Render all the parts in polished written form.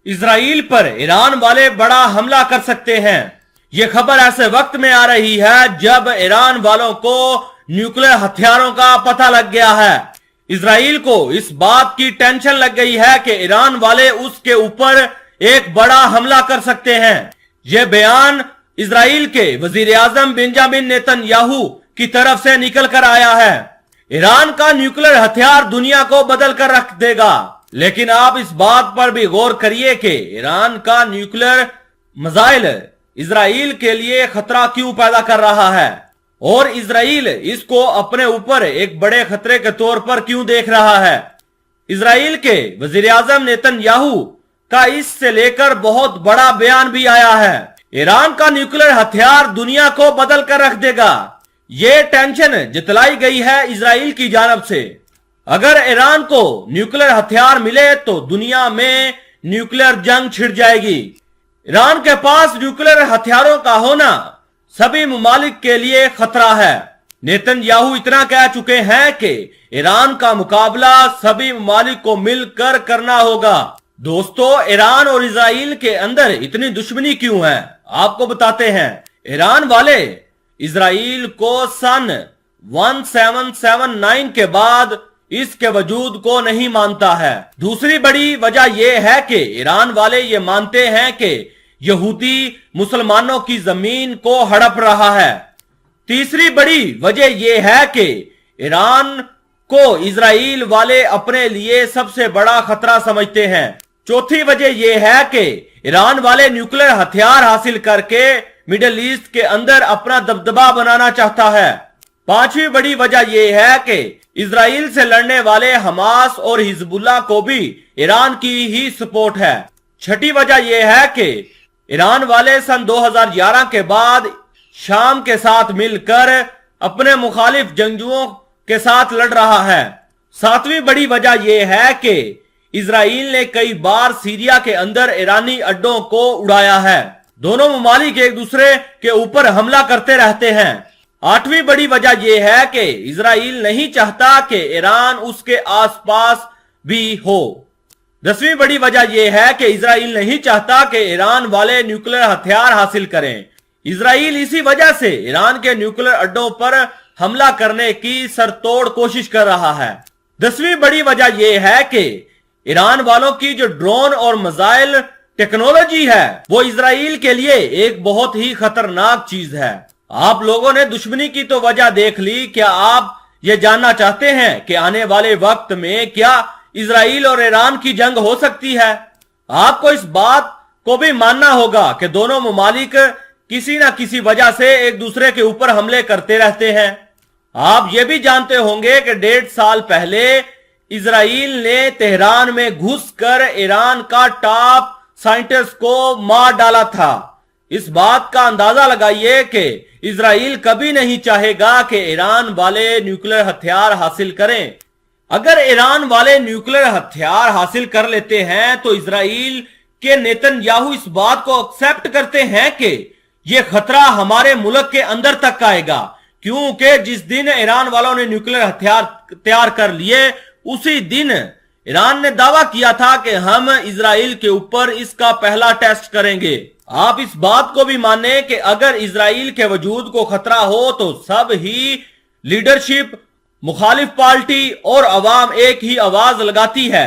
Israel पर Iran वाले बड़ा हमला कर सकते हैं। ये खबर ऐसे वक्त में आ रही है जब ईरान वालों को न्यूक्लियर हथियारों का पता लग गया है। इसराइल को इस बात की टेंशन लग गई है कि ईरान वाले उसके ऊपर एक बड़ा हमला कर सकते हैं। यह बयान इसराइल के वजीर आजम बेंजामिन नेतन्याहू की तरफ से निकल कर आया है। ईरान का न्यूक्लियर हथियार दुनिया को बदल कर रख देगा, लेकिन आप इस बात पर भी गौर करिए कि ईरान का न्यूक्लियर मिसाइल इसराइल के लिए खतरा क्यों पैदा कर रहा है और इसराइल इसको अपने ऊपर एक बड़े खतरे के तौर पर क्यों देख रहा है। इसराइल के वजीर आजम नेतन्याहू का इससे लेकर बहुत बड़ा बयान भी आया है। ईरान का न्यूक्लियर हथियार दुनिया को बदल कर रख देगा, ये टेंशन जतलाई गई है इसराइल की जानब से। अगर ईरान को न्यूक्लियर हथियार मिले तो दुनिया में न्यूक्लियर जंग छिड़ जाएगी। ईरान के पास न्यूक्लियर हथियारों का होना सभी ममालिक के लिए खतरा है। नेतन्याहू इतना कह चुके हैं कि ईरान का मुकाबला सभी ममालिक को मिलकर करना होगा। दोस्तों, ईरान और इसराइल के अंदर इतनी दुश्मनी क्यों है, आपको बताते हैं। ईरान वाले इसराइल को सन 1779 के बाद इसके वजूद को नहीं मानता है। दूसरी बड़ी वजह यह है कि ईरान वाले ये मानते हैं कि यहूदी मुसलमानों की जमीन को हड़प रहा है। तीसरी बड़ी वजह यह है कि ईरान को इसराइल वाले अपने लिए सबसे बड़ा खतरा समझते हैं। चौथी वजह यह है कि ईरान वाले न्यूक्लियर हथियार हासिल करके मिडिल ईस्ट के अंदर अपना दबदबा बनाना चाहता है। पांचवी बड़ी वजह यह है कि इसराइल से लड़ने वाले हमास और हिजबुल्लाह को भी ईरान की ही सपोर्ट है। छठी वजह यह है कि ईरान वाले सन 2011 के बाद शाम के साथ मिलकर अपने मुखालिफ जंगजुओं के साथ लड़ रहा है। सातवीं बड़ी वजह यह है कि इसराइल ने कई बार सीरिया के अंदर ईरानी अड्डों को उड़ाया है। दोनों ममालिक एक दूसरे के ऊपर हमला करते रहते हैं। आठवीं बड़ी वजह यह है कि इसराइल नहीं चाहता कि ईरान उसके आसपास भी हो। 10वीं बड़ी वजह यह है कि इसराइल नहीं चाहता कि ईरान वाले न्यूक्लियर हथियार हासिल करें। इसराइल इसी वजह से ईरान के न्यूक्लियर अड्डों पर हमला करने की सरतोड़ कोशिश कर रहा है। 10वीं बड़ी वजह यह है कि ईरान वालों की जो ड्रोन और मिसाइल टेक्नोलॉजी है वो इसराइल के लिए एक बहुत ही खतरनाक चीज है। आप लोगों ने दुश्मनी की तो वजह देख ली, क्या आप ये जानना चाहते हैं कि आने वाले वक्त में क्या इसराइल और ईरान की जंग हो सकती है? आपको इस बात को भी मानना होगा कि दोनों ममालिक किसी न किसी वजह से एक दूसरे के ऊपर हमले करते रहते हैं। आप ये भी जानते होंगे कि 1.5 साल पहले इसराइल ने तेहरान में घुसकर ईरान का टॉप साइंटिस्ट को मार डाला था। इस बात का अंदाजा लगाइए कि इसराइल कभी नहीं चाहेगा कि ईरान वाले न्यूक्लियर हथियार हासिल करें। अगर ईरान वाले न्यूक्लियर हथियार हासिल कर लेते हैं तो इसराइल के नेतन्याहू इस बात को एक्सेप्ट करते हैं कि यह खतरा हमारे मुल्क के अंदर तक आएगा, क्योंकि जिस दिन ईरान वालों ने न्यूक्लियर हथियार तैयार कर लिए उसी दिन ईरान ने दावा किया था कि हम इसराइल के ऊपर इसका पहला टेस्ट करेंगे। आप इस बात को भी माने कि अगर इसराइल के वजूद को खतरा हो तो सब ही लीडरशिप, मुखालिफ पार्टी और अवाम एक ही आवाज लगाती है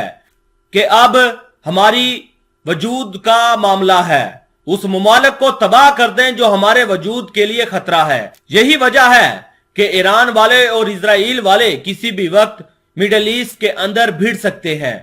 कि अब हमारी वजूद का मामला है, उस मुमालिक को तबाह कर दें जो हमारे वजूद के लिए खतरा है। यही वजह है कि ईरान वाले और इसराइल वाले किसी भी वक्त मिडिल ईस्ट के अंदर भिड़ सकते हैं।